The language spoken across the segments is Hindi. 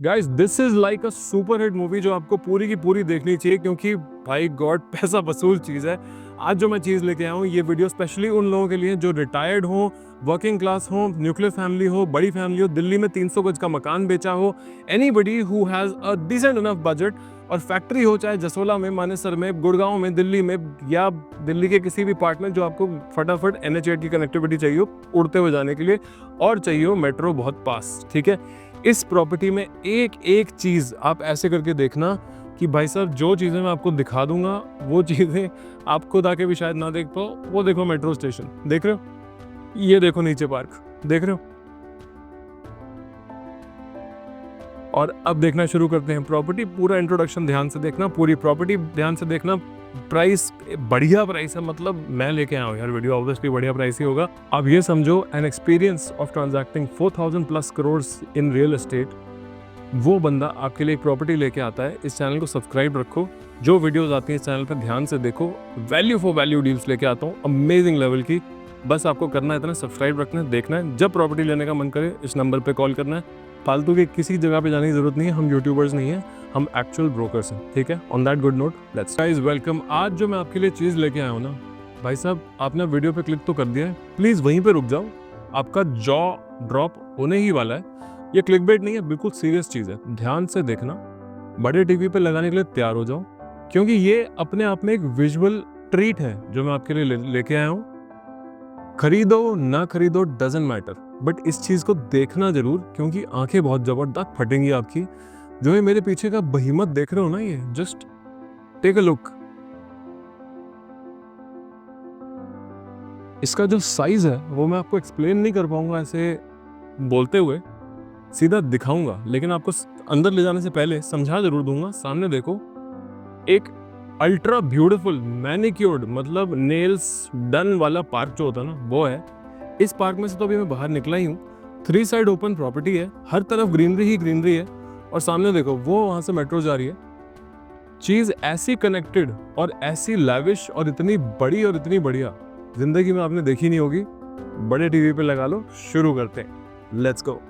Guys this is like a super hit movie जो आपको पूरी की पूरी देखनी चाहिए क्योंकि भाई गॉड पैसा वसूल चीज़ है। आज जो मैं चीज़ लेके आया हूँ ये वीडियो स्पेशली उन लोगों के लिए जो रिटायर्ड हो, वर्किंग क्लास हो, न्यूक्लियर फैमिली हो, बड़ी फैमिली हो, दिल्ली में 300 गज का मकान बेचा हो, anybody who has a decent enough budget और फैक्ट्री हो चाहे जसोला में, मानेसर में, गुड़गांव में, दिल्ली में या दिल्ली के किसी भी पार्ट में जो आपको फटाफट NH8 की कनेक्टिविटी चाहिए हो उड़ते हुए जाने के लिए और चाहिए हो मेट्रो बहुत पास। ठीक है, इस प्रॉपर्टी में एक एक चीज आप ऐसे करके देखना कि भाई साहब जो चीजें मैं आपको दिखा दूंगा वो चीजें आप खुद आके भी शायद ना देख पाओ। वो देखो मेट्रो स्टेशन देख रहे हो, ये देखो नीचे पार्क देख रहे हो, और अब देखना शुरू करते हैं प्रॉपर्टी। पूरा इंट्रोडक्शन ध्यान से देखना, पूरी प्रॉपर्टी ध्यान से देखना। प्राइस बढ़िया प्राइस है, मतलब मैं लेके आया हूँ यार वीडियो, ऑब्वियसली बढ़िया प्राइस ही होगा। अब ये समझो an experience of transacting 4000 plus crore in real estate, वो बंदा आपके लिए एक प्रॉपर्टी लेके आता है। इस चैनल को सब्सक्राइब रखो, जो वीडियोस आती हैं इस चैनल पर ध्यान से देखो। वैल्यू फॉर वैल्यू डील्स लेके आता हूँ अमेजिंग लेवल की। बस आपको करना है इतना, सब्सक्राइब रखना है, देखना है। जब प्रॉपर्टी लेने का मन करे इस नंबर पे कॉल करना है। फालतू के किसी जगह पे जाने की जरूरत नहीं है, हम यूट्यूबर्स नहीं है, हम एक्चुअल ब्रोकर्स हैं। ठीक है, on that good note let's guys welcome. आज जो मैं आपके लिए चीज़ लेके आया हूँ ना भाई साहब, आपने वीडियो पे क्लिक तो कर दिया है, प्लीज़ वहीं पे रुक जाओ, आपका जॉ ड्रॉप होने ही वाला है। ये क्लिकबेट नहीं है, बिल्कुल सीरियस चीज़ है, ध्यान से देखना। बड़े टीवी पे लगाने के लिए तैयार हो जाओ क्योंकि ये अपने आप में एक विजुअल ट्रीट है जो मैं आपके लिए लेके आया हूँ। खरीदो ना खरीदो डजंट मैटर, बट इस चीज को देखना जरूर क्योंकि आंखें बहुत जबरदस्त फटेंगी आपकी। जो ये मेरे पीछे का बहिमत देख रहे हो ना, ये जस्ट टेक अ लुक। इसका जो साइज है वो मैं आपको एक्सप्लेन नहीं कर पाऊंगा ऐसे बोलते हुए, सीधा दिखाऊंगा, लेकिन आपको अंदर ले जाने से पहले समझा जरूर दूंगा। सामने देखो, एक अल्ट्रा ब्यूटीफुल मैनिक्योर्ड मतलब नेल्स डन वाला पार्क जो होता है ना वो है। इस पार्क में से तो अभी मैं बाहर निकला ही हूँ। 3 साइड ओपन प्रॉपर्टी है, हर तरफ ग्रीनरी ही ग्रीनरी है, और सामने देखो वो वहां से मेट्रो जा रही है। चीज ऐसी कनेक्टेड और ऐसी लैविश और इतनी बड़ी और इतनी बढ़िया जिंदगी में आपने देखी नहीं होगी। बड़े टीवी पे लगा लो, शुरू करते हैं, let's go.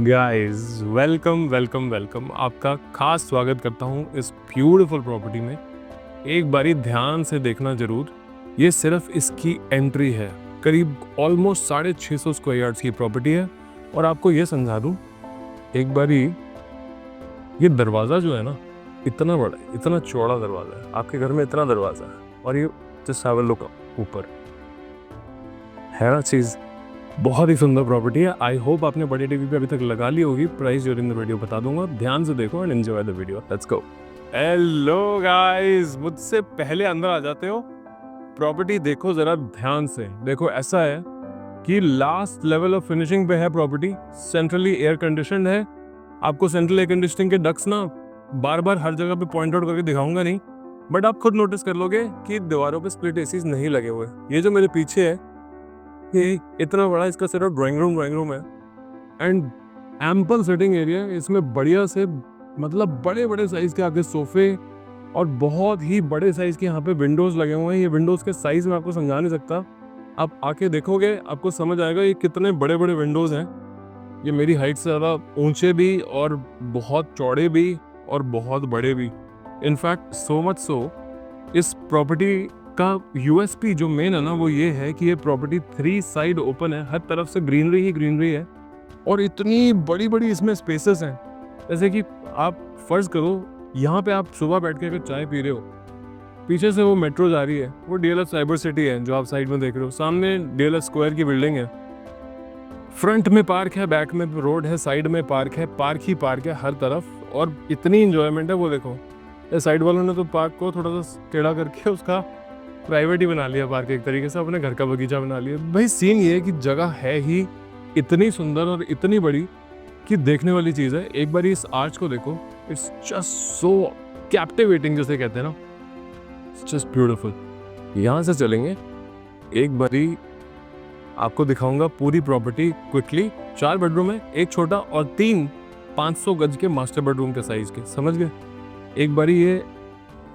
Guys welcome welcome welcome, आपका खास स्वागत करता हूं इस ब्यूटीफुल प्रॉपर्टी में। एक बारी ध्यान से देखना जरूर, ये सिर्फ इसकी एंट्री है। करीब ऑलमोस्ट 650 स्क्वायर यार्ड्स की प्रॉपर्टी है। और आपको ये समझा दूं, एक बारी ये दरवाज़ा जो है ना इतना बड़ा है, इतना चौड़ा दरवाज़ा है, आपके घर में इतना दरवाज़ा है, और ये जस्ट हैव अ लुक ऊपर है ना चीज़। बहुत ही सुंदर प्रॉपर्टी है। आई होप आपने बड़े टीवी पे अभी तक लगा ली होगी। प्राइस ड्यूरिंग द वीडियो बता दूंगा, ध्यान से देखो and enjoy the video. Let's go. Hello guys, मुझसे पहले अंदर आ जाते हो। प्रॉपर्टी देखो जरा ध्यान से, देखो ऐसा है कि लास्ट लेवल ऑफ फिनिशिंग पे है प्रॉपर्टी। सेंट्रली एयर कंडीशन है। आपको सेंट्रल एयर कंडीशनिंग के डक्स ना बार बार हर जगह पे पॉइंट आउट करके दिखाऊंगा नहीं, बट आप खुद नोटिस कर लोगे कि दीवारों पे स्प्लिट एसीज नहीं लगे हुए। ये जो मेरे पीछे है ये इतना बड़ा, इसका सिर्फ ड्राइंग रूम है एंड एम्पल सिटिंग एरिया। इसमें बढ़िया से मतलब बड़े बड़े साइज के आगे सोफे और बहुत ही बड़े साइज के यहाँ पे विंडोज लगे हुए हैं। ये विंडोज के साइज में आपको समझा नहीं सकता, आप आके देखोगे आपको समझ आएगा ये कितने बड़े बड़े विंडोज हैं। ये मेरी हाइट से ज़्यादा ऊंचे भी और बहुत चौड़े भी और बहुत बड़े भी। इनफैक्ट सो मच सो इस प्रॉपर्टी का यूएसपी जो मेन है ना वो ये है कि ये प्रॉपर्टी 3 साइड ओपन है, हर तरफ से ग्रीनरी ही ग्रीनरी है, और इतनी बड़ी बड़ी इसमें स्पेसेस हैं। जैसे कि आप फर्ज करो यहाँ पे आप सुबह बैठ के अगर चाय पी रहे हो, पीछे से वो मेट्रो जा रही है, वो DLF साइबर सिटी है जो आप साइड में देख रहे हो, सामने DLF स्क्वायर की बिल्डिंग है, फ्रंट में पार्क है, बैक में रोड है, साइड में पार्क है, पार्क ही पार्क है हर तरफ, और इतनी इंजॉयमेंट है। वो देखो ये साइड वालों ने तो पार्क को थोड़ा सा टेढ़ा करके उसका प्राइवेट ही बना लिया, पार्क एक तरीके से अपने घर का बगीचा बना लिया। भाई सीन ये है कि जगह है ही इतनी सुंदर और इतनी बड़ी कि देखने वाली चीज़ है। एक बार इस आर्च को देखो, इट्स जस्ट सो कैप्टिवेटिंग जिसे कहते हैं ना, इट्स जस्ट ब्यूटीफुल। यहाँ से चलेंगे, एक बारी आपको दिखाऊंगा पूरी प्रॉपर्टी क्विकली। 4 बेडरूम है, एक छोटा और 3 500 गज के मास्टर बेडरूम के साइज के, समझ गए। एक बारी ये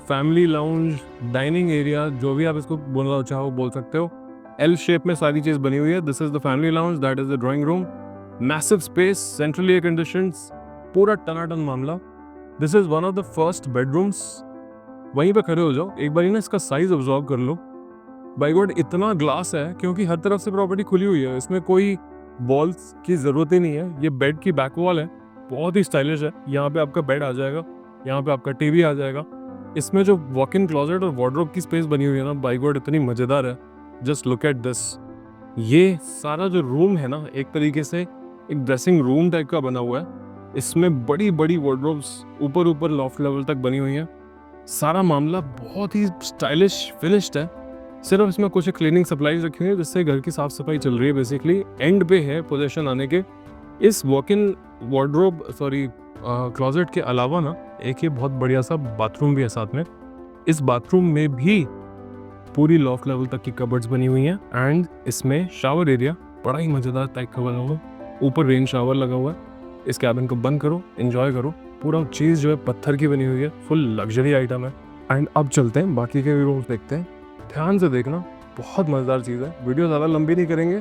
फैमिली लाउंज, डाइनिंग एरिया, जो भी आप इसको बोलना चाहो बोल सकते हो। एल शेप में सारी चीज बनी हुई है। This is the family lounge, that is the drawing room. Massive space, centrally air conditioned, पूरा टनाटन मामला। This is one of the first bedrooms. वहीं पे खड़े हो जाओ, एक बार ना इसका साइज ऑब्जर्व कर लो। बाय गॉड इतना ग्लास है क्योंकि हर तरफ से प्रॉपर्टी खुली हुई है, इसमें कोई वॉल्स की जरूरत ही नहीं है। ये बेड की बैक वॉल है, बहुत ही स्टाइलिश है। यहाँ पे आपका बेड आ जाएगा, यहाँ पे आपका टीवी आ जाएगा। इसमें जो वॉक इन क्लोजेट और वार्डरोब की स्पेस बनी हुई है ना, बाय गॉड इतनी मजेदार है। Just look at this. ये सारा जो रूम है ना, एक तरीके से एक ड्रेसिंग रूम टाइप का बना हुआ है। इसमें बड़ी बड़ी वार्डरोब्स ऊपर ऊपर लॉफ्ट लेवल तक बनी हुई है। सारा मामला बहुत ही स्टाइलिश फिनिश्ड है। सिर्फ इसमें कुछ क्लीनिंग सप्लाईज रखी हुई है जिससे घर की साफ सफाई चल रही है। बेसिकली एंड पे है पोजीशन आने के। इस वॉक इन वार्डरोब क्लोजेट के अलावा ना एक ये बहुत बढ़िया सा बाथरूम भी है साथ में। इस बाथरूम में भी पूरी लॉफ्ट लेवल तक की कबर्ड्स बनी हुई हैं एंड इसमें शावर एरिया बड़ा ही मजेदार टाइप का बना हुआ है। ऊपर रेन शावर लगा हुआ है। इस कैबिन को बंद करो, एंजॉय करो। पूरा चीज जो है पत्थर की बनी हुई है, फुल लग्जरी आइटम है। एंड अब चलते हैं बाकी के भी रूम्स देखते हैं। ध्यान से देखना, बहुत मजेदार चीज है। वीडियो ज्यादा लंबी नहीं करेंगे।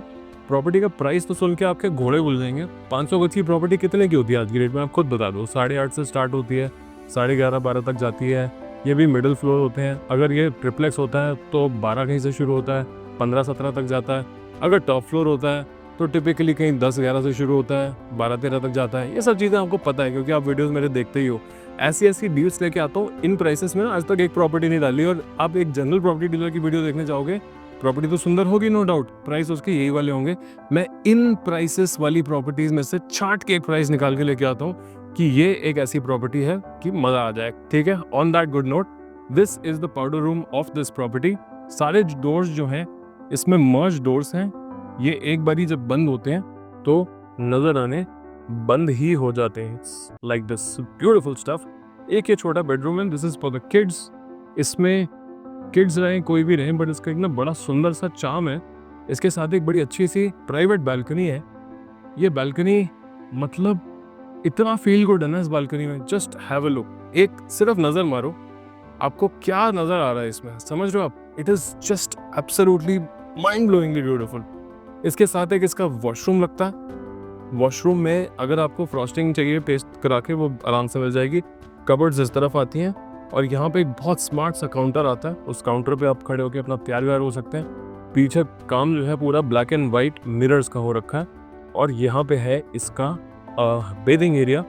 प्रॉपर्टी का प्राइस तो सुन के आपके घोड़े खुल जाएंगे। 500 गज की प्रॉपर्टी कितने की होती है आज की डेट में, आप खुद बता दो। 8.5 से स्टार्ट होती है, 11:30-12 तक जाती है। ये भी मिडिल फ्लोर होते हैं। अगर ये ट्रिप्लेक्स होता है तो 12 कहीं से शुरू होता है, 15-17 तक जाता है। अगर टॉप फ्लोर होता है तो टिपिकली कहीं 10-11 से शुरू होता है, 12-13 तक जाता है। ये सब चीज़ें आपको पता है क्योंकि आप वीडियोस मेरे देखते ही हो। ऐसी डील्स लेके आता हूँ। इन प्राइसेस में आज तक एक प्रॉपर्टी नहीं डाली। और आप एक जनरल प्रॉपर्टी डीलर की वीडियो देखने जाओगे, प्रॉपर्टी तो सुंदर होगी नो डाउट, प्राइस उसके यही वाले होंगे। मैं इन प्राइसेस वाली प्रॉपर्टीज में से छांट के एक प्राइस निकाल के लेके आता हूँ कि ये एक ऐसी प्रॉपर्टी है कि मजा आ जाए। ठीक है, on that good note, this is the powder room of this property. सारे डोर्स जो हैं इसमें मर्ज डोर्स हैं। ये एक बारी जब बंद होते हैं तो नजर आने बंद ही हो जाते हैं। Like this beautiful stuff. एक ये छोटा बेडरूम है, this is for the kids. इसमें किड्स रहें कोई भी रहें, बट इसका एक ना बड़ा सुंदर सा चार्म है। इसके साथ एक बड़ी अच्छी सी प्राइवेट बालकनी है। ये बालकनी मतलब इतना फील गुड है ना इस बालकनी में। जस्ट हैव अ लुक, एक सिर्फ नजर मारो, आपको क्या नजर आ रहा है इसमें, समझ रहे हो आप? It is just absolutely mind blowingly beautiful. इसके साथ एक इसका वॉशरूम लगता है। वॉशरूम में अगर आपको फ्रॉस्टिंग चाहिए पेस्ट करा के, वो आराम से मिल जाएगी। कबर्ड्स इस तरफ आती हैं और यहाँ पे एक बहुत स्मार्ट सा काउंटर आता है। उस काउंटर पे आप खड़े होकर अपना प्यार व्यार हो सकते हैं। पीछे काम जो है पूरा ब्लैक एंड वाइट मिरर्स का हो रखा है। और यहाँ पे है इसका bathing area.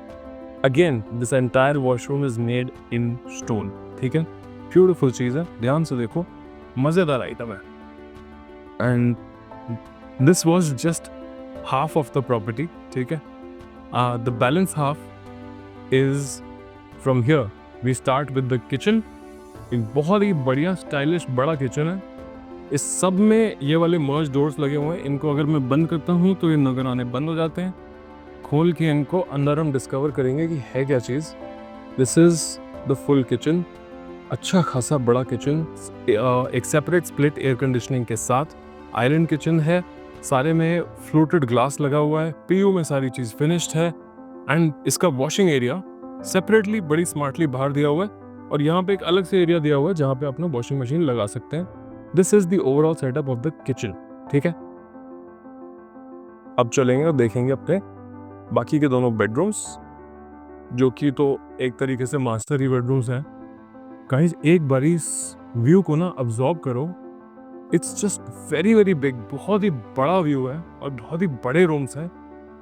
Again this entire washroom is made in stone. ठीक है, ब्यूटीफुल चीज़ है, ध्यान से देखो, मज़ेदार आइटम है। And this was just half of the property. ठीक है, the balance half is from here we start with the kitchen. एक बहुत ही बढ़िया स्टाइलिश बड़ा किचन है। इस सब में ये वाले मर्ज डोर्स लगे हुए हैं। इनको अगर मैं बंद करता हूँ तो ये नजर आने बंद हो जाते हैं। खोल के इनको अंदर हम डिस्कवर करेंगे कि है क्या चीज़। This is the full kitchen. अच्छा खासा बड़ा किचन, एक सेपरेट स्प्लिट एयर कंडीशनिंग के साथ आयरन किचन है। सारे में फ्लोटेड ग्लास लगा हुआ है। पीयू में सारी चीज़ फिनिश्ड है। एंड इसका वॉशिंग एरिया सेपरेटली बड़ी स्मार्टली बाहर दिया हुआ है। और यहाँ पे एक अलग से एरिया दिया हुआ है जहाँ पे अपना वॉशिंग मशीन लगा सकते हैं। This is the overall setup of the kitchen. ठीक है, अब चलेंगे और देखेंगे अपने बाकी के दोनों बेडरूम्स, जो कि तो एक तरीके से मास्टर ही बेडरूम्स हैं। गाइस एक बारी इस व्यू को ना अब्जॉर्ब करो। It's just very very big, बहुत ही बड़ा व्यू है और बहुत ही बड़े रूम्स हैं।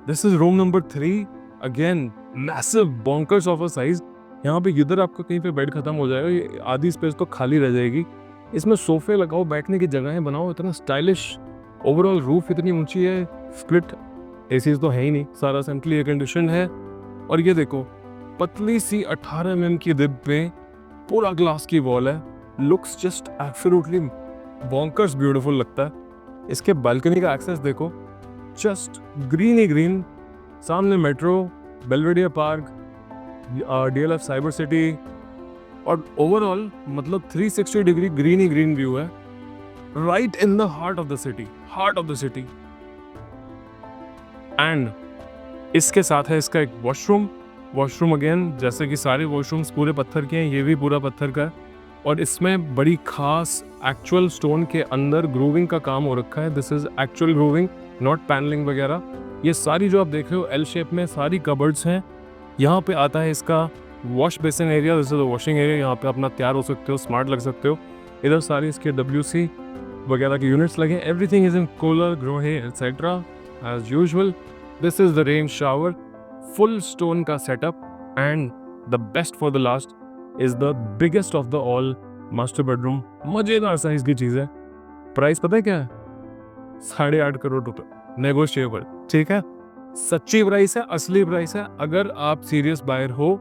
This is room number 3। Again massive bonkers of a size. यहाँ पे इधर आपका कहीं पे बेड खत्म हो जाएगा, ये आधी स्पेस तो खाली रह जाएगी। इसमें सोफे लगाओ, बैठने की जगहें बनाओ, इतना स्टाइलिश। ओवरऑल रूफ इतनी ऊंची है, स्प्लिट एसीज तो है ही नहीं, सारा सेंट्रली एयर कंडीशन है। और ये देखो पतली सी 18 mm की रिब पे पूरा ग्लास की वॉल है। Looks just absolutely bonkers beautiful लगता है। इसके बालकनी का एक्सेस देखो, जस्ट ग्रीन ही ग्रीन। सामने metro, Belvedere park, DLF cyber city और ओवरऑल मतलब 360 डिग्री ग्रीन ही ग्रीन व्यू है। Right in the heart of the city, heart of the city. And इसके साथ है इसका एक वॉशरूम। वॉशरूम अगेन जैसे कि सारे वॉशरूम्स पूरे पत्थर के हैं, ये भी पूरा पत्थर का है। और इसमें बड़ी खास एक्चुअल स्टोन के अंदर ग्रूविंग का काम हो रखा है। This is actual grooving, not panelling वगैरह। ये सारी जो आप देख रहे हो एल शेप में सारी कबर्ड्स हैं। यहाँ पे आता है इसका wash basin area, this is the washing area. यहाँ पे अपना तैयार हो सकते हो, स्मार्ट लग सकते हो। इधर सारी इसके WC वगैरह के यूनिट्स लगे। Everything is in Kohler, Grohe etcetera as usual. This is the rain shower, full stone का setup. And the best for the last is the biggest of the all master bedroom. मजेदार साइज की चीज है। प्राइस पता है क्या है? 8.5 करोड़ रुपए, नेगोशिएबल। ठीक है, सच्ची प्राइस है, असली प्राइस है। अगर आप सीरियस बायर हो,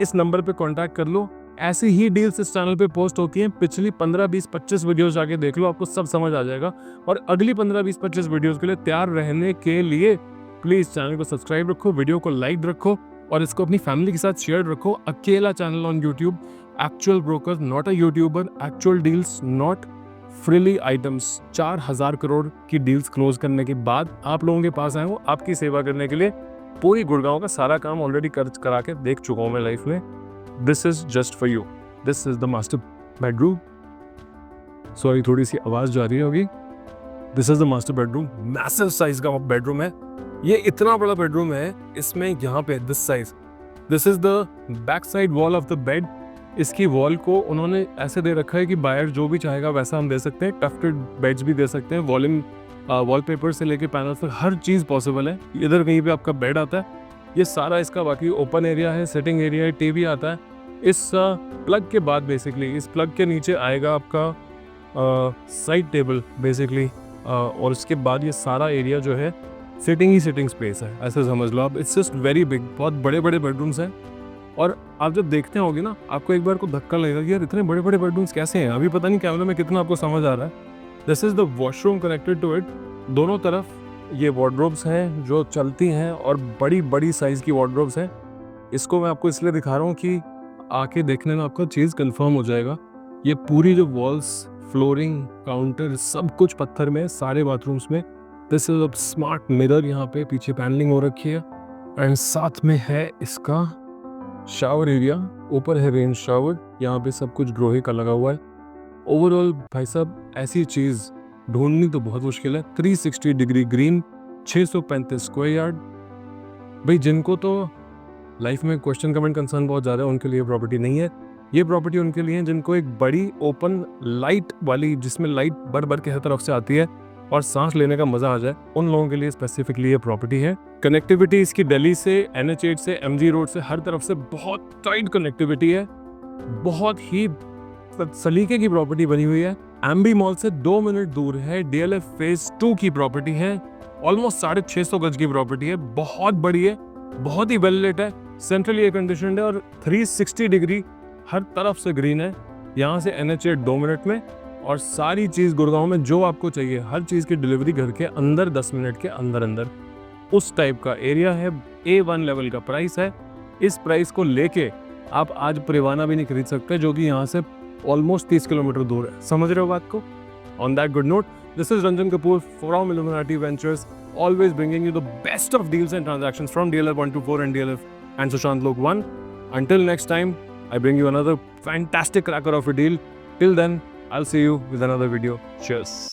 इस नंबर पे कांटेक्ट कर लो। ऐसी ही डील्स इस चैनल पे पोस्ट होती हैं। पिछली 15, 20, 25 वीडियोस जाके देख लो, आपको सब समझ आ जाएगा। और अगली 15, 20, 25 वीडियोस के लिए तैयार रहने के लिए प्लीज चैनल को सब्सक्राइब रखो, वीडियो को लाइक रखो और इसको अपनी फैमिली के साथ शेयर रखो। अकेला channel on YouTube, actual broker, not a YouTuber, actual deals, not freely items. 4000 crore की डील्स क्लोज करने के बाद आप लोगों के पास आए हो आपकी सेवा करने के लिए। पूरी गुड़गांव का सारा काम ऑलरेडी करा के देख चुका हूं मैं लाइफ में। This is just for you. This is the master bedroom. Sorry, थोड़ी सी आवाज जा रही होगी। This is the master bedroom. Massive size का बेडरूम है। ये इतना बड़ा बेडरूम है, इसमें यहाँ पे this size. This is the back side wall of the bed. इसकी वॉल को उन्होंने ऐसे दे रखा है कि बायर जो भी चाहेगा वैसा हम दे सकते हैं। टफ्टेड बेड्स भी दे सकते हैं। वॉलपेपर से लेके पैनल तक हर चीज़ पॉसिबल है। इधर कहीं पे आपका बेड आता है। ये सारा इसका बाकी ओपन एरिया है, सिटिंग एरिया है, टीवी आता है। इस प्लग के बाद बेसिकली इस प्लग के नीचे आएगा आपका साइड टेबल बेसिकली। और उसके बाद ये सारा एरिया जो है सिटिंग स्पेस है, ऐसे समझ लो आप। It's just very big. बहुत बड़े बड़े बेडरूम्स हैं। और आप जब देखते होगे ना, आपको एक बार को धक्का लगेगा कि यार इतने बड़े बड़े बेडरूम्स कैसे हैं। अभी पता नहीं कैमरे में कितना आपको समझ आ रहा है। This is the washroom connected to it. दोनों तरफ ये वार्डरोब्स हैं जो चलती हैं और बड़ी बड़ी साइज की वार्डरोब्स हैं। इसको मैं आपको इसलिए दिखा रहा हूँ कि आके देखने में आपका चीज़ कंफर्म हो जाएगा। ये पूरी जो वॉल्स, फ्लोरिंग, काउंटर सब कुछ पत्थर में, सारे बाथरूम्स में। This is a smart mirror, यहाँ पे पीछे पैनलिंग हो रखी है। एंड साथ में है इसका शावर एरिया। ऊपर है रेन शावर, यहाँ पे सब कुछ ग्रोहे का लगा हुआ है। ओवरऑल भाई साहब ऐसी चीज़ ढूंढनी तो बहुत मुश्किल है। 360 डिग्री ग्रीन, 635 स्क्वायर यार्ड। भाई जिनको तो लाइफ में क्वेश्चन कमेंट कंसर्न बहुत ज़्यादा है, उनके लिए प्रॉपर्टी नहीं है। ये प्रॉपर्टी उनके लिए है जिनको एक बड़ी ओपन लाइट वाली, जिसमें लाइट भर भर के हर तरफ से आती है और सांस लेने का मजा आ जाए, उन लोगों के लिए स्पेसिफिकली ये प्रॉपर्टी है। कनेक्टिविटी इसकी दिल्ली से, NH8 से, MG रोड से, हर तरफ से बहुत टाइट कनेक्टिविटी है। बहुत ही सलीके की प्रॉपर्टी बनी हुई है। एम्बी मॉल से 2 मिनट दूर है। DLF फेज 2 की प्रॉपर्टी है। ऑलमोस्ट 650 गज की प्रॉपर्टी है। बहुत बड़ी है, बहुत ही वेल लेट है, सेंट्रली एयर कंडीशनड है और 360 डिग्री हर तरफ से ग्रीन है। यहाँ से NH8 2 मिनट में, और सारी चीज़ गुड़गांव में जो आपको चाहिए, हर चीज़ की डिलीवरी घर के अंदर 10 मिनट के अंदर अंदर। उस टाइप का एरिया है। A1 लेवल का प्राइस है। इस प्राइस को लेके आप आज परिवाना भी नहीं खरीद सकते, जो कि यहाँ से ऑलमोस्ट 30 किलोमीटर दूर है। समझ रहे हो बात को? On that good note, this is Ranjan Kapoor from illuminati ventures, always bringing you the best of deals and transactions from DLF 124 and DLF and Sushant Lok 1. Until next time, I bring you another fantastic cracker of a deal. Till then, I'll see you with another video. Cheers.